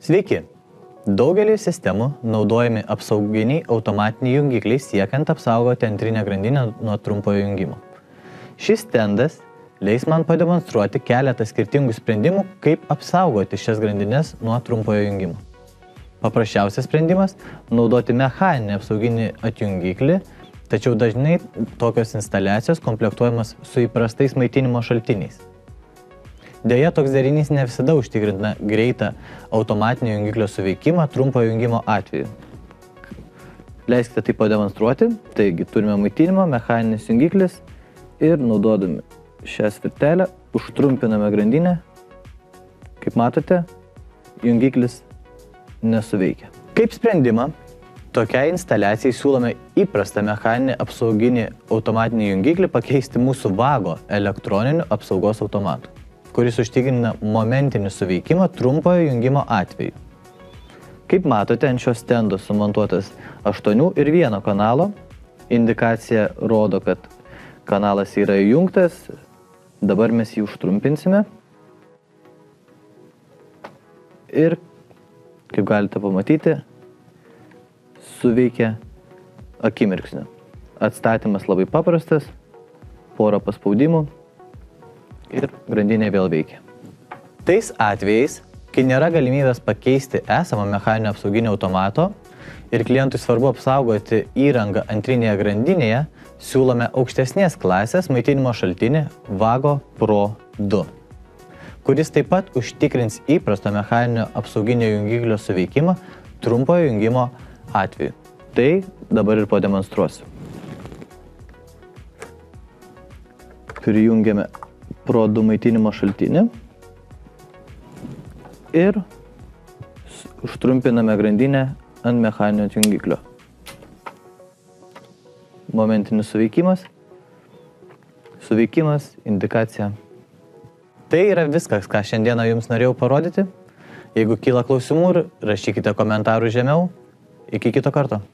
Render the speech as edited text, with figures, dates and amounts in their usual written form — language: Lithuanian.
Sveiki! Daugelį sistemų naudojami apsauginiai automatiniai jungikliai siekiant apsaugoti antrinę grandinę nuo trumpojo jungimo. Šis stendas leis man pademonstruoti keletą skirtingų sprendimų, kaip apsaugoti šias grandines nuo trumpojo jungimo. Paprasčiausias sprendimas – naudoti mechaninį apsauginį atjungiklį, tačiau dažnai tokios instaliacijos komplektuojamas su įprastais maitinimo šaltiniais. Deja, toks derinys ne visada užtikrina greitą automatinio jungiklio suveikimą trumpojo jungimo atveju. Leiskite tai pademonstruoti. Taigi, turime maitinimą, mechaninis jungiklis ir naudodami šią svirtelę užtrumpiname grandinę. Kaip matote, jungiklis nesuveikia. Kaip sprendimą, tokiai instaliacijai siūlome įprastą mechaninį apsauginį automatinį jungiklį pakeisti mūsų vago elektroniniu apsaugos automatu, kuris užtikrina momentinį suveikimą trumpojo jungimo atveju. Kaip matote, ant šio stendo sumontuotas 8 ir 1 kanalo. Indikacija rodo, kad kanalas yra įjungtas. Dabar mes jį užtrumpinsime. Ir, kaip galite pamatyti, suveikia akimirksniu. Atstatymas labai paprastas, porą paspaudimų ir grandinė vėl veikia. Tais atvejais, kai nėra galimybės pakeisti esamą mechaninio apsauginio automato ir klientui svarbu apsaugoti įrangą antrinėje grandinėje, siūlome aukštesnės klasės maitinimo šaltinį Vago Pro 2, kuris taip pat užtikrins įprasto mechaninio apsauginio jungiklio suveikimą trumpojo jungimo atveju. Tai dabar ir pademonstruosiu. Prijungiame Pro 2 maitinimo šaltinį ir užtrumpiname grandinę ant mechaninio jungiklio. Momentinis suveikimas, indikacija. Tai yra viskas, ką šiandieną jums norėjau parodyti. Jeigu kyla klausimų, rašykite komentarų žemiau. Iki kito karto.